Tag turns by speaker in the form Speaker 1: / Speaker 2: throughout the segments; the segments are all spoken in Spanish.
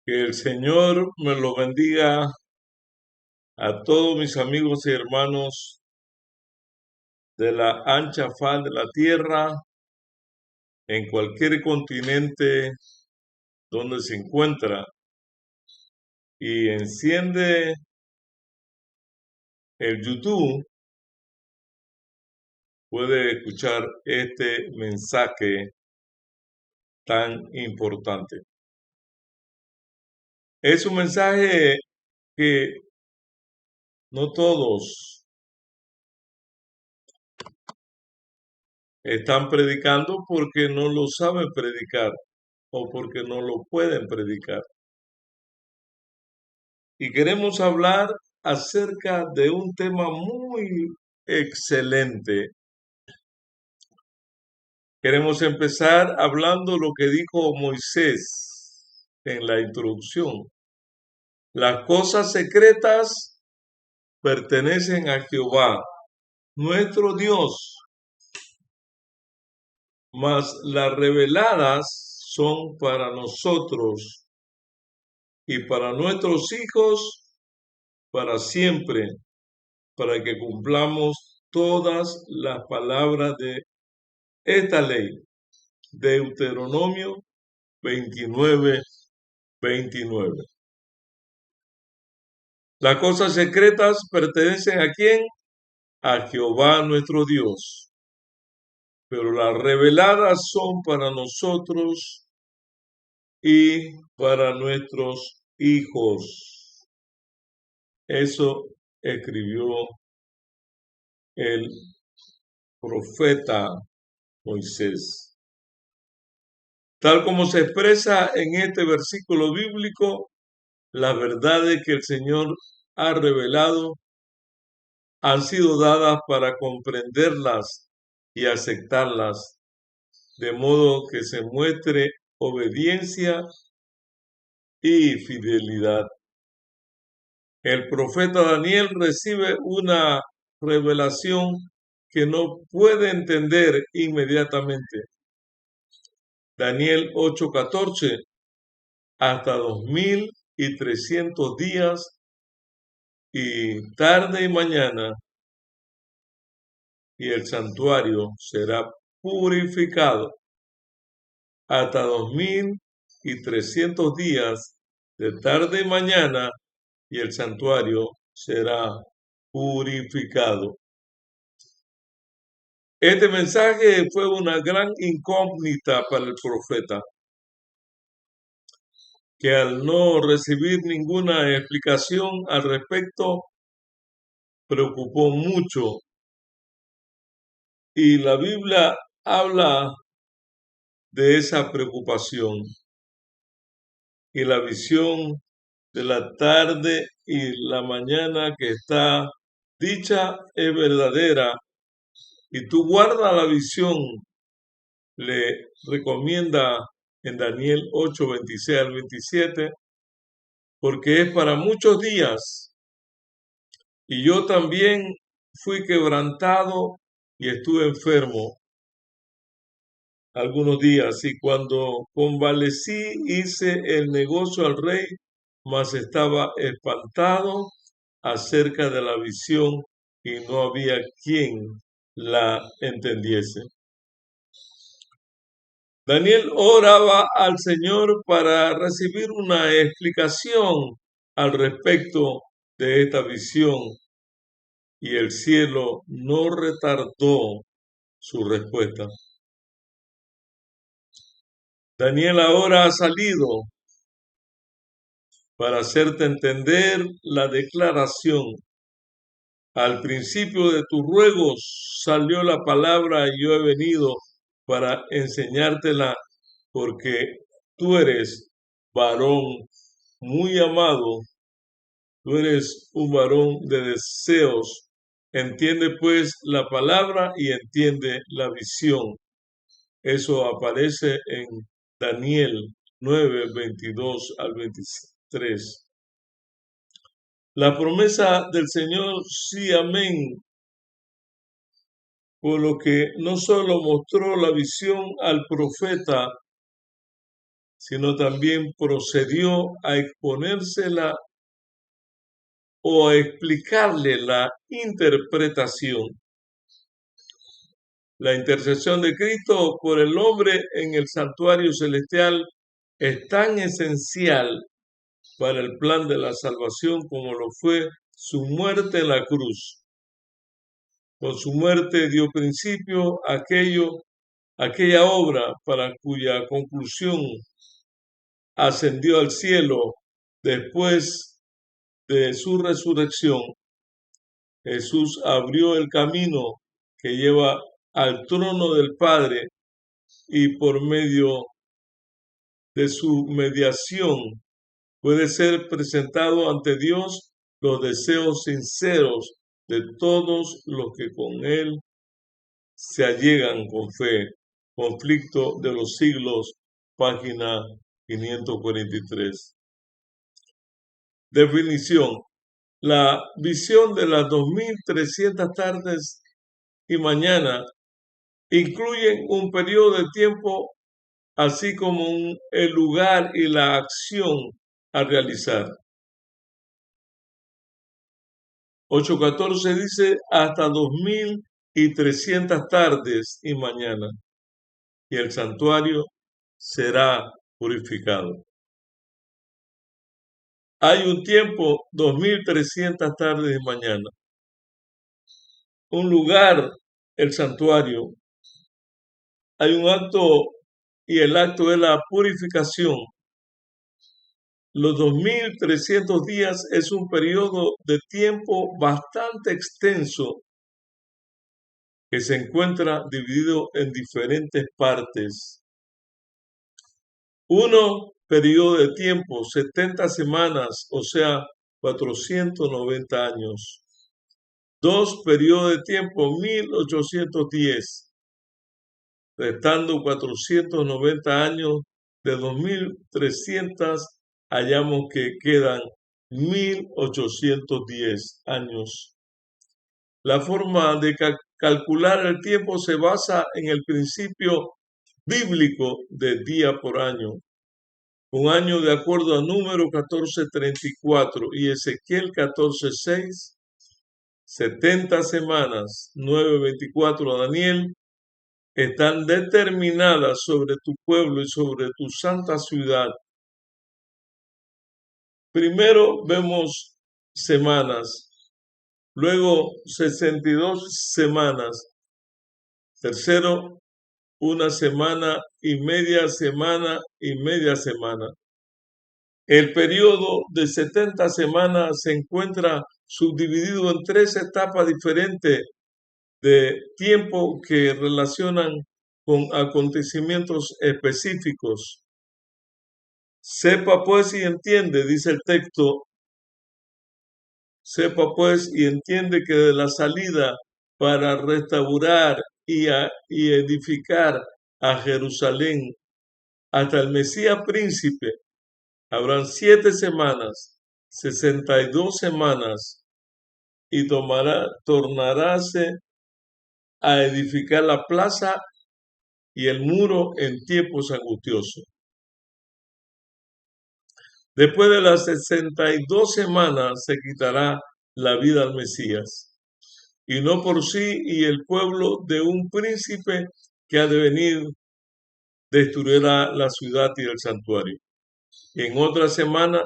Speaker 1: Que el Señor me lo bendiga a todos mis amigos y hermanos de la ancha faz de la tierra, en cualquier continente donde se encuentra, y enciende el YouTube, puede escuchar este mensaje tan importante. Es un mensaje que no todos están predicando porque no lo saben predicar o porque no lo pueden predicar. Y queremos hablar acerca de un tema muy excelente. Queremos empezar hablando lo que dijo Moisés en la introducción. Las cosas secretas pertenecen a Jehová, nuestro Dios, mas las reveladas son para nosotros y para nuestros hijos para siempre, para que cumplamos todas las palabras de esta ley. Deuteronomio 29:29. Las cosas secretas pertenecen ¿a quién? A Jehová nuestro Dios. Pero las reveladas son para nosotros y para nuestros hijos. Eso escribió el profeta Moisés. Tal como se expresa en este versículo bíblico, las verdades que el Señor ha revelado han sido dadas para comprenderlas y aceptarlas, de modo que se muestre obediencia y fidelidad. El profeta Daniel recibe una revelación que no puede entender inmediatamente. Daniel 8:14, hasta 2300 días y tarde y mañana, y el santuario será purificado. Hasta 2300 días de tarde y mañana, y el santuario será purificado. Este mensaje fue una gran incógnita para el profeta, que al no recibir ninguna explicación al respecto, preocupó mucho. Y la Biblia habla de esa preocupación. Y la visión de la tarde y la mañana que está dicha es verdadera. Y tú guarda la visión, le recomienda en Daniel 8:26-27, porque es para muchos días. Y yo también fui quebrantado y estuve enfermo algunos días, y cuando convalecí hice el negocio al rey, mas estaba espantado acerca de la visión y no había quien la entendiese. Daniel oraba al Señor para recibir una explicación al respecto de esta visión, y el cielo no retardó su respuesta. Daniel ahora ha salido para hacerte entender la declaración. Al principio de tus ruegos salió la palabra, y yo he venido para enseñártela, porque tú eres varón muy amado, tú eres un varón de deseos. Entiende pues la palabra y entiende la visión. Eso aparece en Daniel 9:22-23. La promesa del Señor, sí, amén, por lo que no solo mostró la visión al profeta, sino también procedió a exponérsela o a explicarle la interpretación. La intercesión de Cristo por el hombre en el santuario celestial es tan esencial para el plan de la salvación como lo fue su muerte en la cruz. Con su muerte dio principio a aquella obra para cuya conclusión ascendió al cielo después de su resurrección. Jesús abrió el camino que lleva al trono del Padre y por medio de su mediación puede ser presentado ante Dios los deseos sinceros de todos los que con Él se allegan con fe. Conflicto de los siglos, página 543. Definición. La visión de las 2300 tardes y mañana incluyen un periodo de tiempo así como el lugar y la acción a realizar. 8.14 dice hasta 2300 tardes y mañana, y el santuario será purificado. Hay un tiempo, 2300 tardes y mañana. Un lugar, el santuario. Hay un acto, y el acto es la purificación. Los 2300 días es un periodo de tiempo bastante extenso que se encuentra dividido en diferentes partes. Uno, periodo de tiempo, 70 semanas, o sea, 490 años. Dos, periodo de tiempo, 1810, restando 490 años de 2300, hallamos que quedan 1810 años. La forma de calcular el tiempo se basa en el principio bíblico de día por año. Un año, de acuerdo a Número 14:34 y Ezequiel 14:6, 70 semanas, 9:24 Daniel, están determinadas sobre tu pueblo y sobre tu santa ciudad. Primero vemos semanas, luego 62 semanas, tercero una semana y media semana y media semana. El periodo de 70 semanas se encuentra subdividido en 3 etapas diferentes de tiempo que relacionan con acontecimientos específicos. Sepa pues y entiende, dice el texto, sepa pues y entiende que de la salida para restaurar y edificar a Jerusalén hasta el Mesías príncipe habrán 7 semanas, 62 semanas, y tornaráse a edificar la plaza y el muro en tiempos angustiosos. Después de las 62 semanas se quitará la vida al Mesías, y no por sí y el pueblo de un príncipe que ha de venir destruirá la ciudad y el santuario. Y en otra semana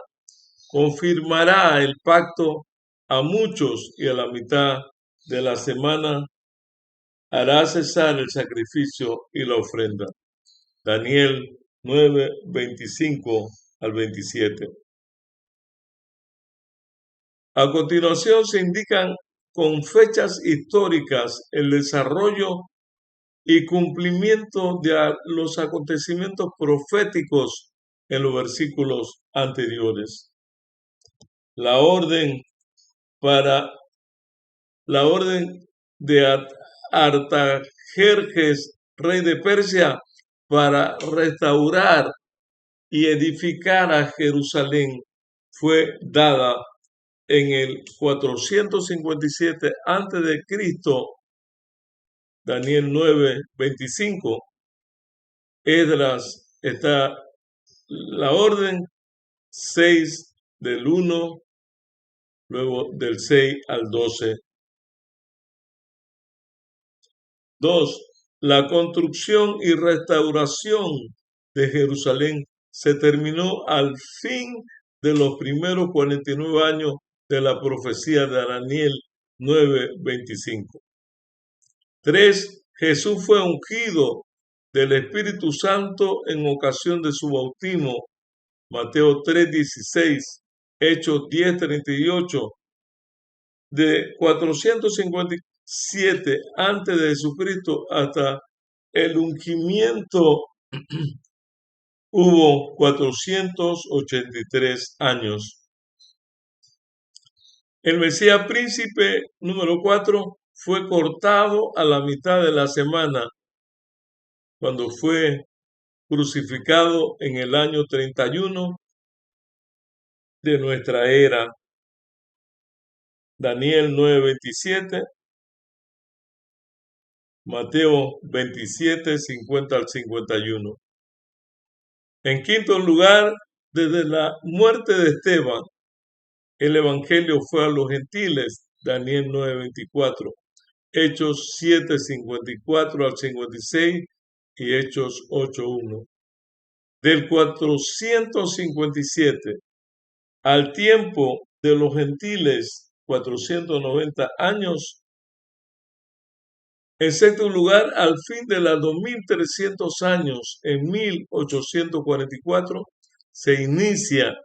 Speaker 1: confirmará el pacto a muchos y a la mitad de la semana hará cesar el sacrificio y la ofrenda. Daniel 9:25 al 27. A continuación se indican con fechas históricas el desarrollo y cumplimiento de los acontecimientos proféticos en los versículos anteriores. La orden de Artajerjes, rey de Persia, para restaurar y edificar a Jerusalén fue dada en el 457 a.C., Daniel 9:25. Esdras está la orden 6 del 1, luego del 6 al 12. 2. La construcción y restauración de Jerusalén se terminó al fin de los primeros 49 años de la profecía de Daniel 9:25. 3. Jesús fue ungido del Espíritu Santo en ocasión de su bautismo. Mateo 3:16, Hechos 10:38. De 457 antes de Jesucristo hasta el ungimiento hubo 483 años. El Mesías príncipe número 4 fue cortado a la mitad de la semana cuando fue crucificado en el año 31 de nuestra era. Daniel 9:27, Mateo 27, 50 al 51. En quinto lugar, desde la muerte de Esteban, el evangelio fue a los gentiles. Daniel 9:24, Hechos 7, 54 al 56 y Hechos 8:1. Del 457 al tiempo de los gentiles, 490 años. En sexto lugar, al fin de los 2300 años, en 1844, se inicia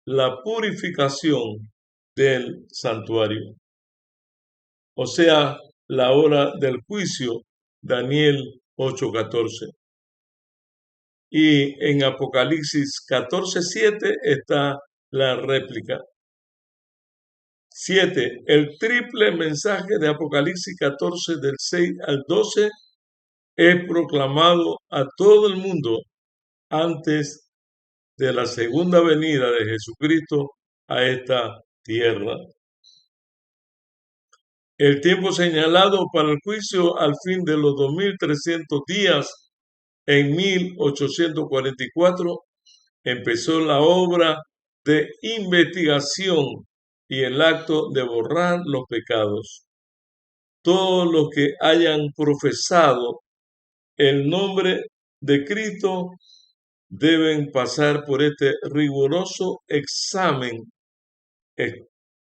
Speaker 1: la purificación del santuario. O sea, la hora del juicio, Daniel 8:14. Y en Apocalipsis 14:7 está la réplica. 7. El triple mensaje de Apocalipsis 14 del 6 al 12 es proclamado a todo el mundo antes de la segunda venida de Jesucristo a esta tierra. El tiempo señalado para el juicio al fin de los 2300 días en 1844 empezó la obra de investigación y el acto de borrar los pecados. Todos los que hayan profesado el nombre de Cristo deben pasar por este riguroso examen.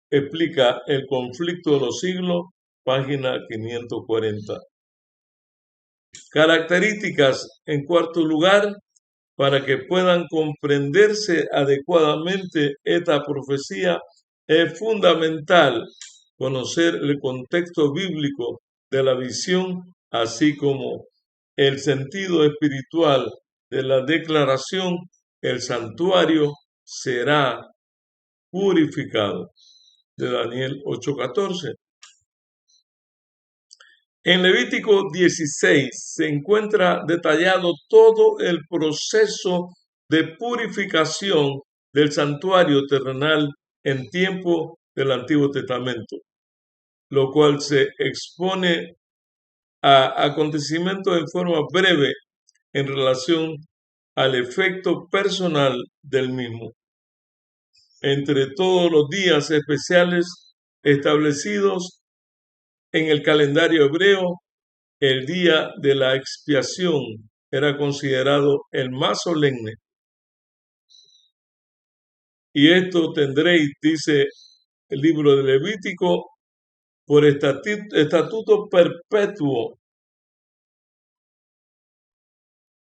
Speaker 1: Explica El conflicto de los siglos, página 540. Características, en cuarto lugar, para que puedan comprenderse adecuadamente esta profecía, es fundamental conocer el contexto bíblico de la visión, así como el sentido espiritual de la declaración: el santuario será purificado, de Daniel 8:14. En Levítico 16 se encuentra detallado todo el proceso de purificación del santuario terrenal en tiempo del Antiguo Testamento, lo cual se expone a acontecimientos en forma breve en relación al efecto personal del mismo. Entre todos los días especiales establecidos en el calendario hebreo, el día de la expiación era considerado el más solemne. Y esto tendréis, dice el libro de Levítico, por estatuto perpetuo,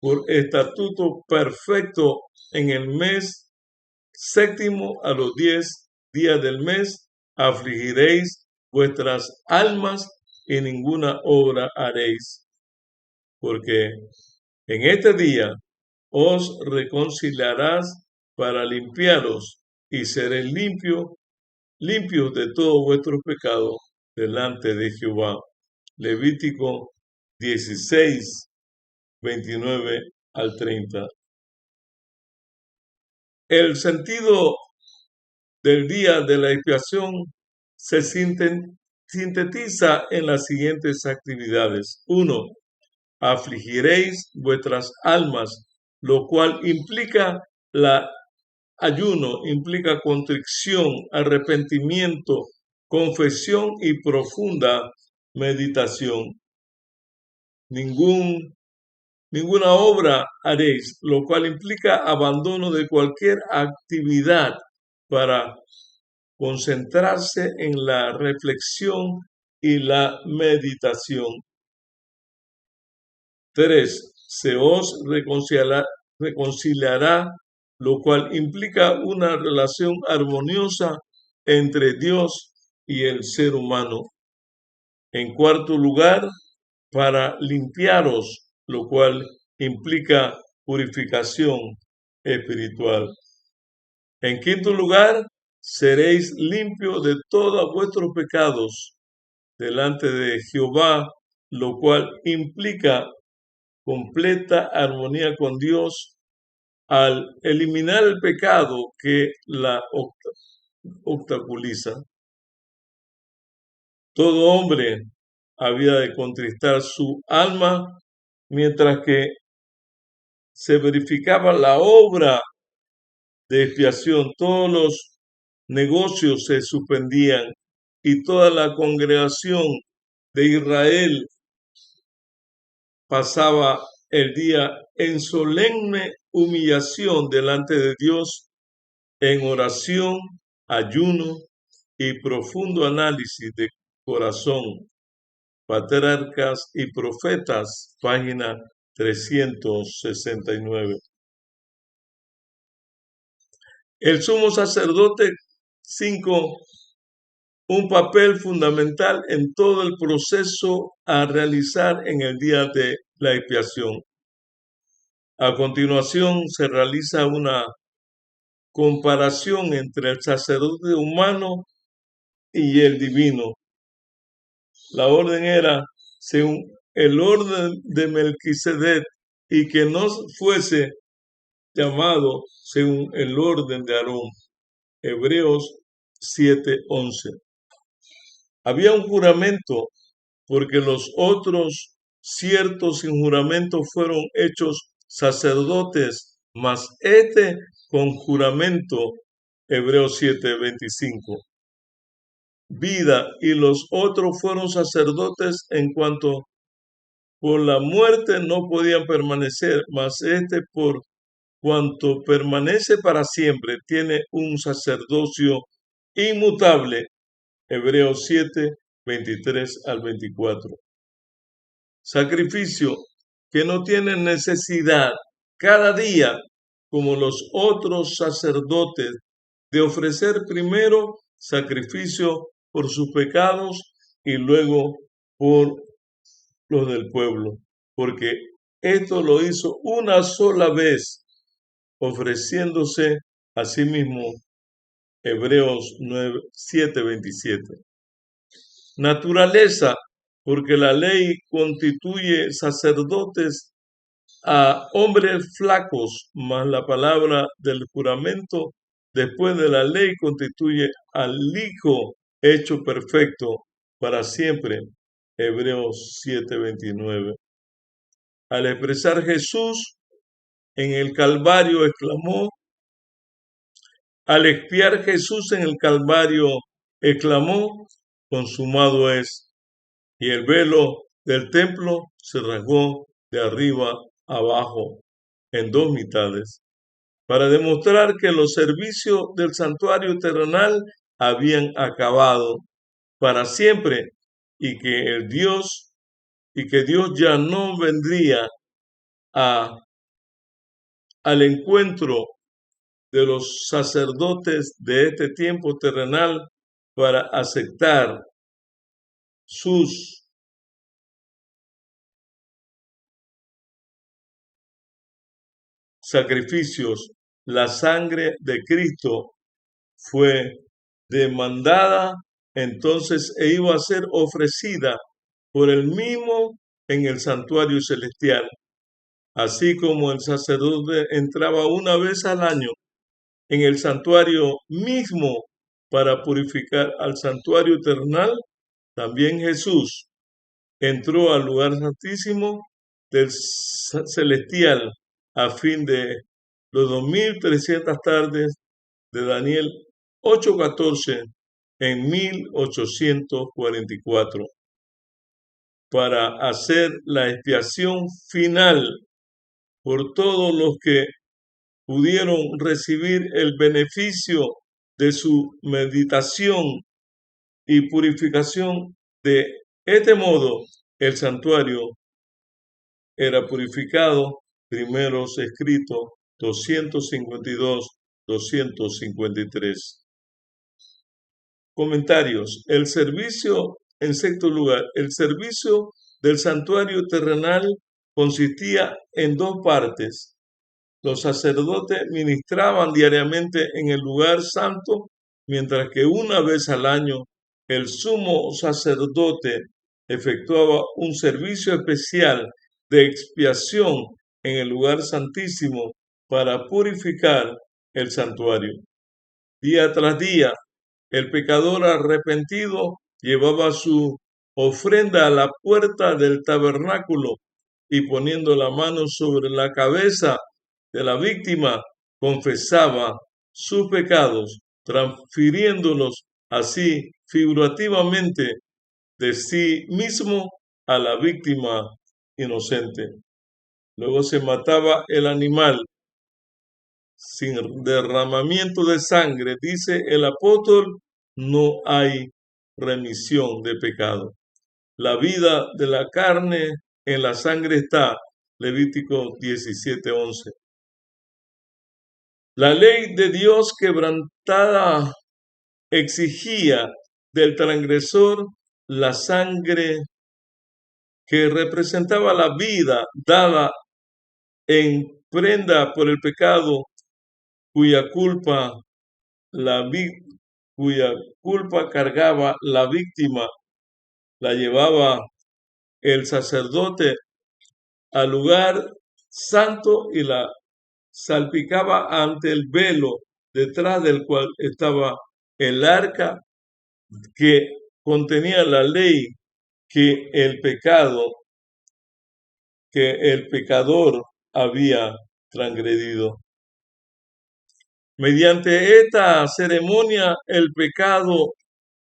Speaker 1: por estatuto perfecto en el mes séptimo a los 10 días del mes, afligiréis vuestras almas y ninguna obra haréis, porque en este día os reconciliarás para limpiaros y seréis limpios de todos vuestros pecados delante de Jehová. Levítico 16, 29 al 30. El sentido del día de la expiación se sintetiza en las siguientes actividades. 1. Afligiréis vuestras almas, lo cual implica La ayuno implica contrición, arrepentimiento, confesión y profunda meditación. Ninguna obra haréis, lo cual implica abandono de cualquier actividad para concentrarse en la reflexión y la meditación. 3. Se os reconciliará, lo cual implica una relación armoniosa entre Dios y el ser humano. En cuarto lugar, para limpiaros, lo cual implica purificación espiritual. En quinto lugar, seréis limpios de todos vuestros pecados delante de Jehová, lo cual implica completa armonía con Dios al eliminar el pecado que la obstaculiza. Todo hombre había de contristar su alma mientras que se verificaba la obra de expiación. Todos los negocios se suspendían y toda la congregación de Israel pasaba el día en solemne humillación delante de Dios, en oración, ayuno y profundo análisis de corazón. Patriarcas y Profetas, página 369. El sumo sacerdote 5, un papel fundamental en todo el proceso a realizar en el día de la expiación. A continuación se realiza una comparación entre el sacerdote humano y el divino. La orden era según el orden de Melquisedec y que no fuese llamado según el orden de Aarón. Hebreos 7:11. Había un juramento porque los otros ciertos sin juramento fueron hechos sacerdotes, mas este con juramento. Hebreos 7:25. Vida y los otros fueron sacerdotes en cuanto por la muerte no podían permanecer, mas este por cuanto permanece para siempre tiene un sacerdocio inmutable. Hebreos 7:23-24. Sacrificio que no tiene necesidad cada día, como los otros sacerdotes, de ofrecer primero sacrificio por sus pecados y luego por los del pueblo, porque esto lo hizo una sola vez, ofreciéndose a sí mismo. Hebreos 7:27. Naturaleza, porque la ley constituye sacerdotes a hombres flacos, mas la palabra del juramento después de la ley constituye al Hijo hecho perfecto para siempre. Hebreos 7:29. Al expresar Jesús en el Calvario exclamó, al expiar Jesús en el Calvario exclamó, consumado es, y el velo del templo se rasgó de arriba abajo en dos mitades, para demostrar que los servicios del santuario terrenal habían acabado para siempre y que Dios ya no vendría al encuentro de los sacerdotes de este tiempo terrenal para aceptar sus sacrificios. La sangre de Cristo fue demandada entonces e iba a ser ofrecida por él mismo en el santuario celestial. Así como el sacerdote entraba una vez al año en el santuario mismo para purificar al santuario eternal, también Jesús entró al lugar santísimo del celestial a fin de los 2300 tardes de Daniel 8:14 en 1844, para hacer la expiación final por todos los que pudieron recibir el beneficio de su meditación y purificación. De este modo, el santuario era purificado. Primeros escritos 252-253. Comentarios. El servicio, en sexto lugar, el servicio del santuario terrenal consistía en dos partes. Los sacerdotes ministraban diariamente en el lugar santo, mientras que una vez al año el sumo sacerdote efectuaba un servicio especial de expiación en el lugar santísimo para purificar el santuario. Día tras día, el pecador arrepentido llevaba su ofrenda a la puerta del tabernáculo y, poniendo la mano sobre la cabeza de la víctima, confesaba sus pecados, transfiriéndolos así figurativamente de sí mismo a la víctima inocente. Luego se mataba el animal sin derramamiento de sangre. Dice el apóstol: no hay remisión de pecado. La vida de la carne en la sangre está. Levítico 17:11. La ley de Dios quebrantada exigía del transgresor la sangre que representaba la vida dada en prenda por el pecado, cuya culpa cargaba la víctima. La llevaba el sacerdote al lugar santo y la salpicaba ante el velo, detrás del cual estaba el arca que contenía la ley que el pecador había transgredido. Mediante esta ceremonia, el pecado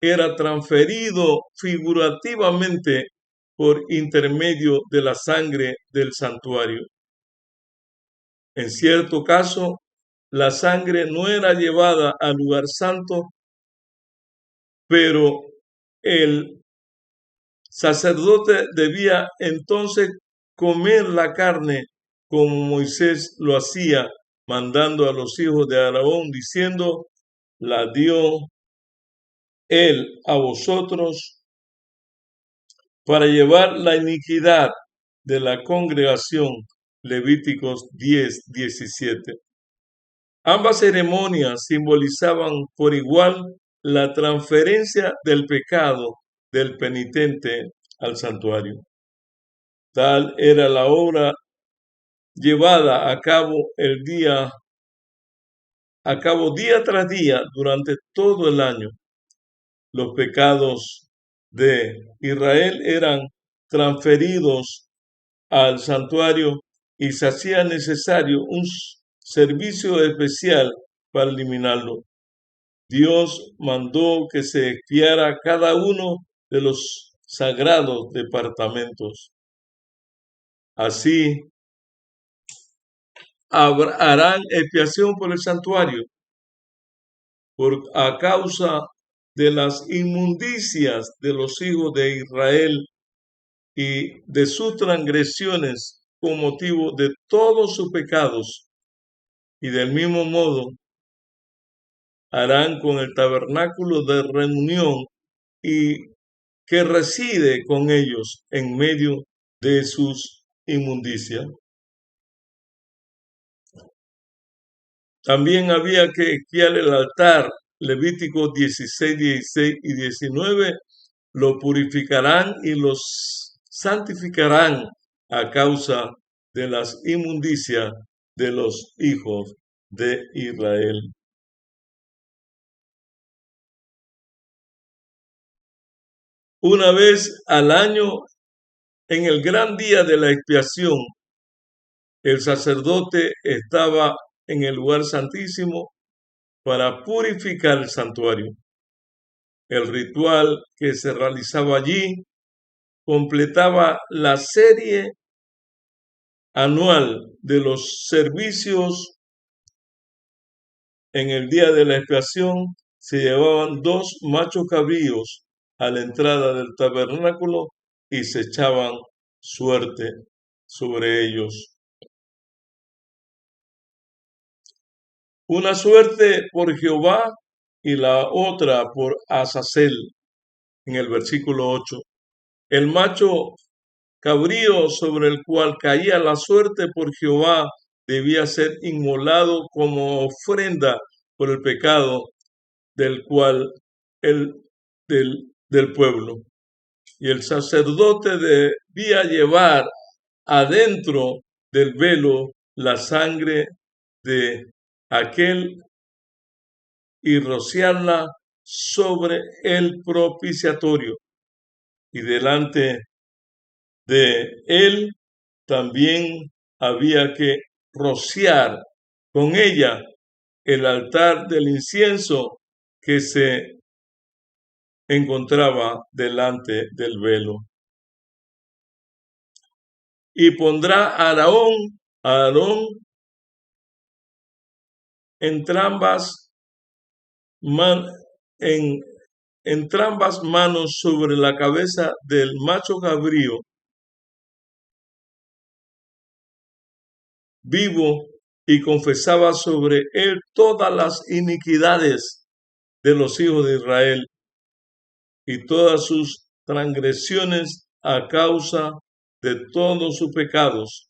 Speaker 1: era transferido figurativamente por intermedio de la sangre del santuario. En cierto caso, la sangre no era llevada al lugar santo, pero el sacerdote debía entonces comer la carne como Moisés lo hacía, mandando a los hijos de Aarón, diciendo: la dio él a vosotros para llevar la iniquidad de la congregación. Levíticos 10:17. Ambas ceremonias simbolizaban por igual la transferencia del pecado del penitente al santuario. Tal era la obra llevada a cabo día tras día durante todo el año. Los pecados de Israel eran transferidos al santuario y se hacía necesario un servicio especial para eliminarlo. Dios mandó que se expiara cada uno de los sagrados departamentos. Así harán expiación por el santuario a causa de las inmundicias de los hijos de Israel y de sus transgresiones con motivo de todos sus pecados, y del mismo modo harán con el tabernáculo de reunión y que reside con ellos en medio de sus inmundicias. También había que expiar el altar. Levíticos 16, 16 y 19. Lo purificarán y los santificarán a causa de las inmundicias de los hijos de Israel. Una vez al año, en el gran día de la expiación, el sacerdote estaba en el lugar santísimo para purificar el santuario. El ritual que se realizaba allí completaba la serie anual de los servicios. En el día de la expiación se llevaban 2 machos cabríos a la entrada del tabernáculo y se echaban suerte sobre ellos. Una suerte por Jehová y la otra por Azazel, en el versículo 8. El macho cabrío sobre el cual caía la suerte por Jehová debía ser inmolado como ofrenda por el pecado del pueblo. Y el sacerdote debía llevar adentro del velo la sangre de aquel y rociarla sobre el propiciatorio. Y delante de él también había que rociar con ella el altar del incienso que se encontraba delante del velo. Y pondrá Aarón entrambas manos sobre la cabeza del macho cabrío vivo y confesaba sobre él todas las iniquidades de los hijos de Israel y todas sus transgresiones a causa de todos sus pecados,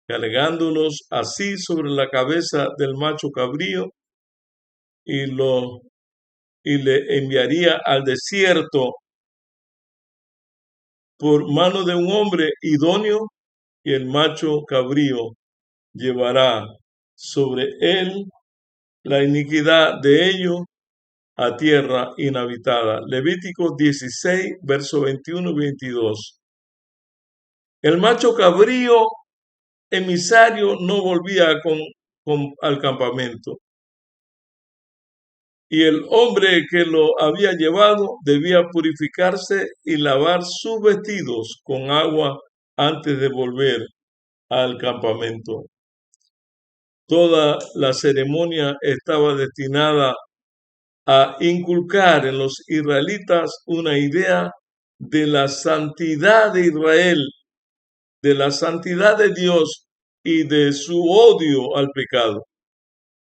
Speaker 1: cargándolos así sobre la cabeza del macho cabrío y le enviaría al desierto por mano de un hombre idóneo, y el macho cabrío llevará sobre él la iniquidad de ellos a tierra inhabitada. Levítico 16, verso 21 y 22. El macho cabrío emisario no volvía al campamento, y el hombre que lo había llevado debía purificarse y lavar sus vestidos con agua antes de volver al campamento. Toda la ceremonia estaba destinada a inculcar en los israelitas una idea de la santidad de Israel, de la santidad de Dios y de su odio al pecado.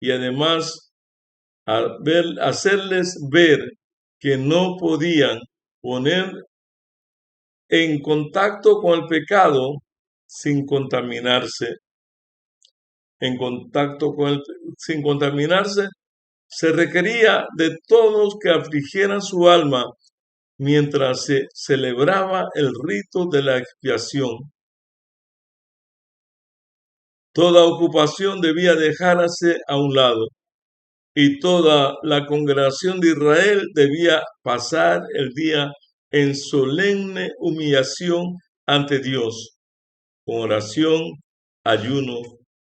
Speaker 1: Y además hacerles ver que no podían poner en contacto con el pecado sin contaminarse. Sin contaminarse, se requería de todos que afligieran su alma mientras se celebraba el rito de la expiación. Toda ocupación debía dejarse a un lado, y toda la congregación de Israel debía pasar el día en solemne humillación ante Dios, con oración, ayuno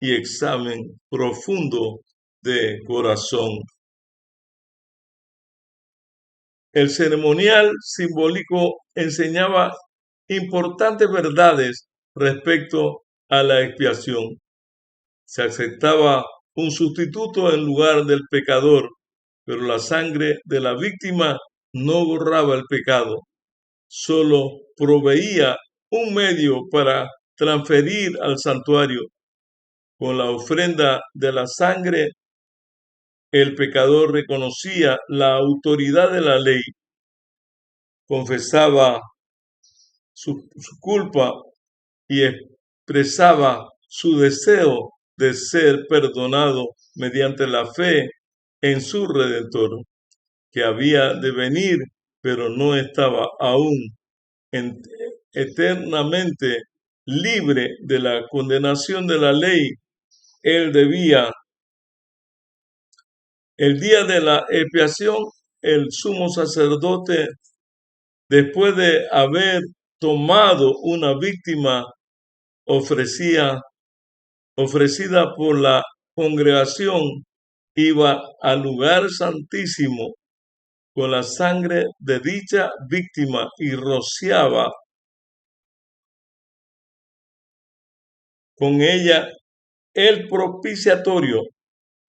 Speaker 1: y examen profundo de corazón. El ceremonial simbólico enseñaba importantes verdades respecto a la expiación. Se aceptaba un sustituto en lugar del pecador, pero la sangre de la víctima no borraba el pecado, solo proveía un medio para transferir al santuario. Con la ofrenda de la sangre, el pecador reconocía la autoridad de la ley, confesaba su culpa y expresaba su deseo de ser perdonado mediante la fe en su Redentor, que había de venir, pero no estaba aún eternamente libre de la condenación de la ley. Él debía, el día de la expiación, el sumo sacerdote, después de haber tomado una víctima ofrecida por la congregación iba al lugar santísimo con la sangre de dicha víctima y rociaba con ella el propiciatorio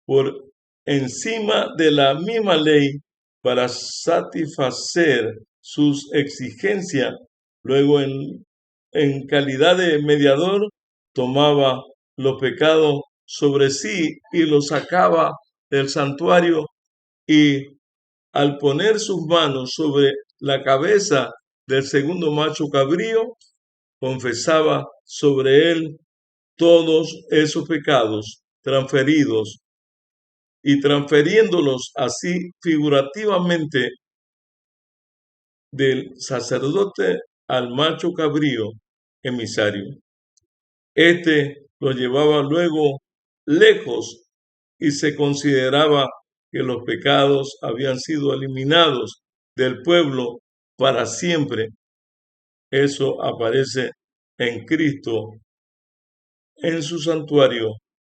Speaker 1: por encima de la misma ley para satisfacer sus exigencias. Luego, en calidad de mediador, tomaba los pecados sobre sí y los sacaba del santuario, y al poner sus manos sobre la cabeza del segundo macho cabrío, confesaba sobre él todos esos pecados transferidos, y transfiriéndolos así figurativamente del sacerdote al macho cabrío emisario. Este lo llevaba luego lejos y se consideraba que los pecados habían sido eliminados del pueblo para siempre. Eso aparece en Cristo en su santuario,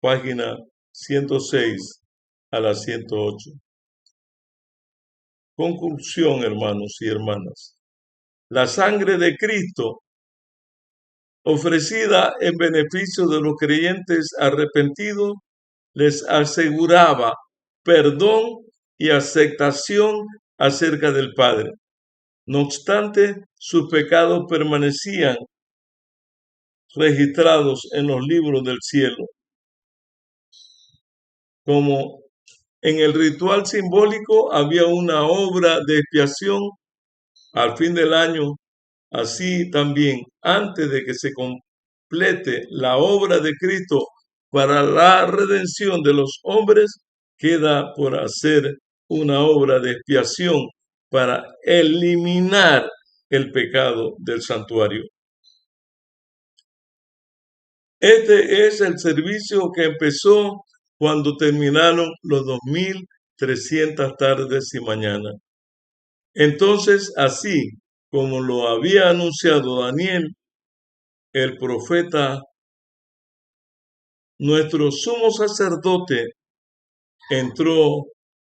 Speaker 1: página 106 a la 108. Conclusión, hermanos y hermanas. La sangre de Cristo, ofrecida en beneficio de los creyentes arrepentidos, les aseguraba perdón y aceptación acerca del Padre. No obstante, sus pecados permanecían registrados en los libros del cielo. Como en el ritual simbólico había una obra de expiación al fin del año, así también, antes de que se complete la obra de Cristo para la redención de los hombres, queda por hacer una obra de expiación para eliminar el pecado del santuario. Este es el servicio que empezó cuando terminaron los 2300 tardes y mañanas. Entonces, así como lo había anunciado Daniel, el profeta, nuestro sumo sacerdote entró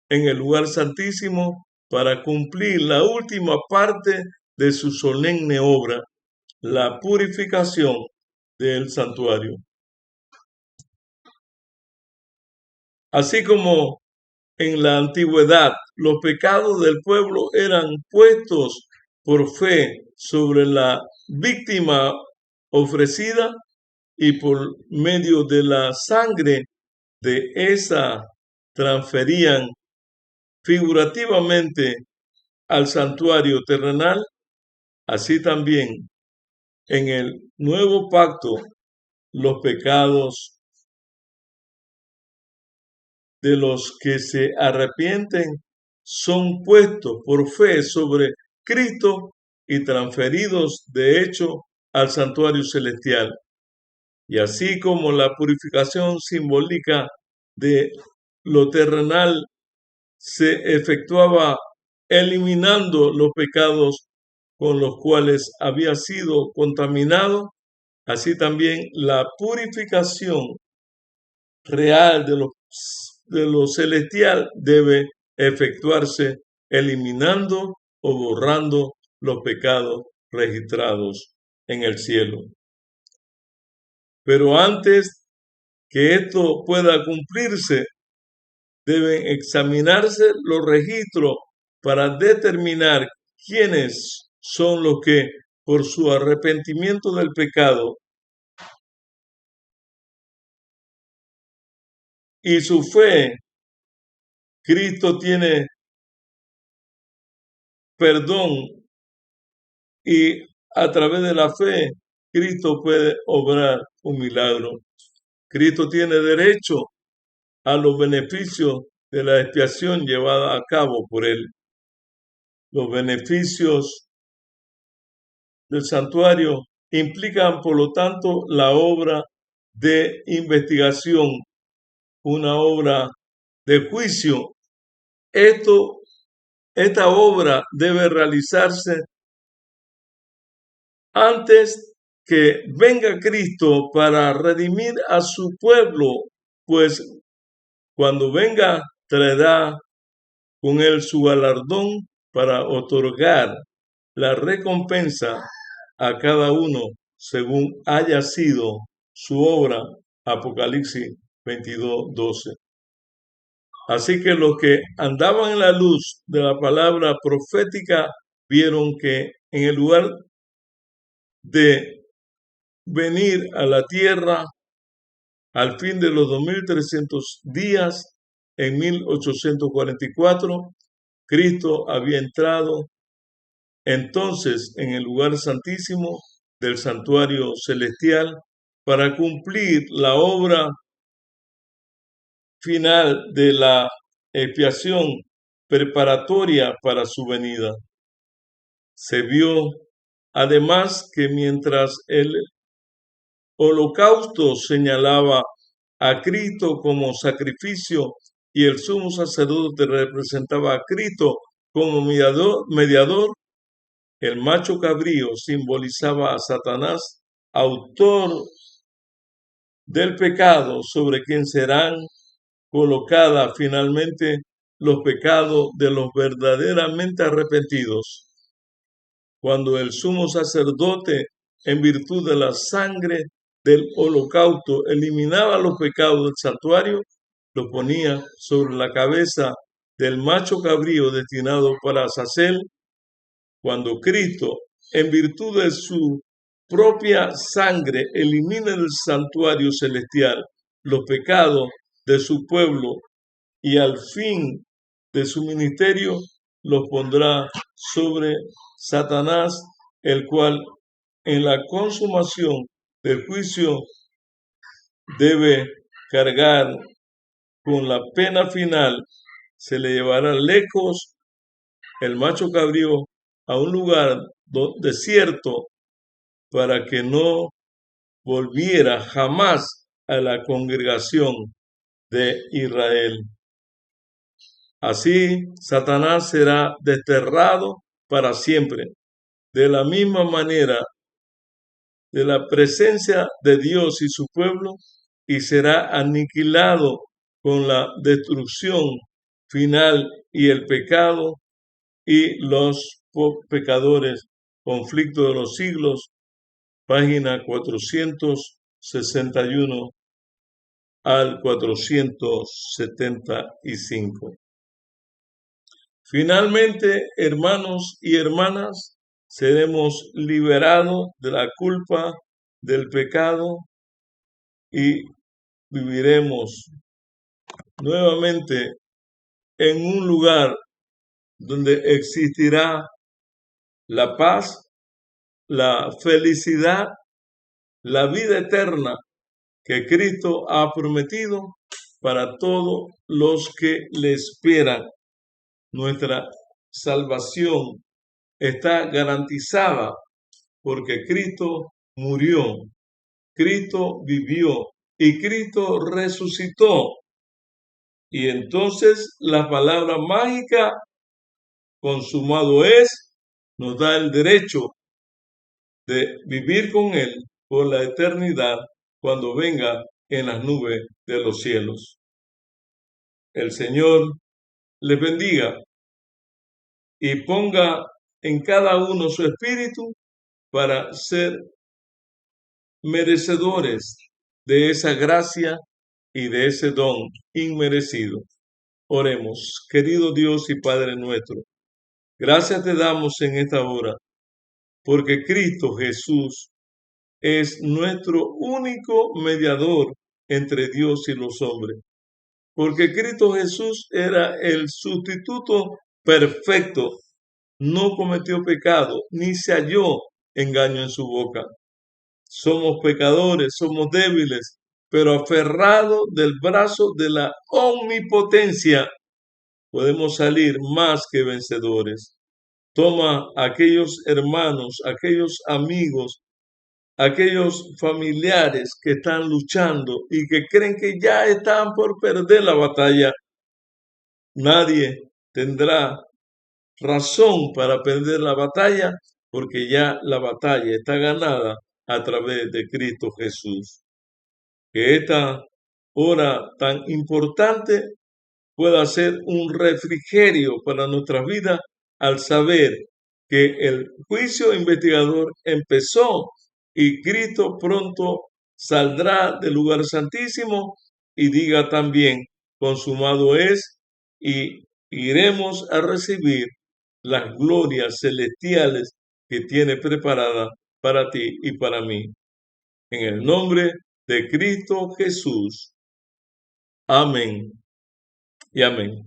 Speaker 1: en el lugar santísimo para cumplir la última parte de su solemne obra, la purificación del santuario. Así como en la antigüedad los pecados del pueblo eran puestos por fe sobre la víctima ofrecida, y por medio de la sangre de esa transferían figurativamente al santuario terrenal, así también en el nuevo pacto los pecados de los que se arrepienten son puestos por fe sobre Cristo y transferidos de hecho al santuario celestial. Y así como la purificación simbólica de lo terrenal se efectuaba eliminando los pecados con los cuales había sido contaminado, así también la purificación real de lo celestial debe efectuarse eliminando o borrando los pecados registrados en el cielo. Pero antes que esto pueda cumplirse, deben examinarse los registros para determinar quiénes son los que, por su arrepentimiento del pecado y su fe, Cristo tiene perdón, y a través de la fe, Cristo puede obrar un milagro. Cristo tiene derecho a los beneficios de la expiación llevada a cabo por él. Los beneficios del santuario implican, por lo tanto, la obra de investigación, una obra de juicio. Esta obra debe realizarse antes que venga Cristo para redimir a su pueblo pues cuando venga traerá con él su galardón para otorgar la recompensa a cada uno según haya sido su obra. Apocalipsis 22:12. Así que los que andaban en la luz de la palabra profética vieron que en el lugar de venir a la tierra al fin de los 2300 días, en 1844, Cristo había entrado entonces en el lugar santísimo del santuario celestial para cumplir la obra final de la expiación preparatoria para su venida. Se vio además que mientras el holocausto señalaba a Cristo como sacrificio y el sumo sacerdote representaba a Cristo como mediador, el macho cabrío simbolizaba a Satanás, autor del pecado, sobre quien serán colocadas finalmente los pecados de los verdaderamente arrepentidos. Cuando el sumo sacerdote, en virtud de la sangre del holocausto, eliminaba los pecados del santuario, lo ponía sobre la cabeza del macho cabrío destinado para Azazel. Cuando Cristo, en virtud de su propia sangre, elimina del santuario celestial los pecados de su pueblo y al fin de su ministerio los pondrá sobre Satanás, el cual en la consumación del juicio debe cargar con la pena final. Se le llevará lejos el macho cabrío a un lugar desierto para que no volviera jamás a la congregación de Israel. Así, Satanás será desterrado para siempre. De la misma manera, de la presencia de Dios y su pueblo, y será aniquilado con la destrucción final y el pecado y los pecadores. Conflicto de los siglos, página 461 al 475. Finalmente, hermanos y hermanas, seremos liberados de la culpa del pecado y viviremos nuevamente en un lugar donde existirá la paz, la felicidad, la vida eterna que Cristo ha prometido para todos los que le esperan. Nuestra salvación está garantizada porque Cristo murió, Cristo vivió y Cristo resucitó. Y entonces la palabra mágica, consumado es, nos da el derecho de vivir con Él por la eternidad cuando venga en las nubes de los cielos. El Señor les bendiga y ponga en cada uno su espíritu para ser merecedores de esa gracia y de ese don inmerecido. Oremos, querido Dios y Padre nuestro, gracias te damos en esta hora, porque Cristo Jesús es nuestro único mediador entre Dios y los hombres. Porque Cristo Jesús era el sustituto perfecto, no cometió pecado, ni se halló engaño en su boca. Somos pecadores, somos débiles, pero aferrados del brazo de la omnipotencia, podemos salir más que vencedores. Toma a aquellos hermanos, aquellos amigos, aquellos familiares que están luchando y que creen que ya están por perder la batalla. Nadie tendrá razón para perder la batalla porque ya la batalla está ganada a través de Cristo Jesús. Que esta hora tan importante pueda ser un refrigerio para nuestras vidas al saber que el juicio investigador empezó y Cristo pronto saldrá del lugar santísimo y diga también, consumado es, y iremos a recibir las glorias celestiales que tiene preparada para ti y para mí. En el nombre de Cristo Jesús. Amén y amén.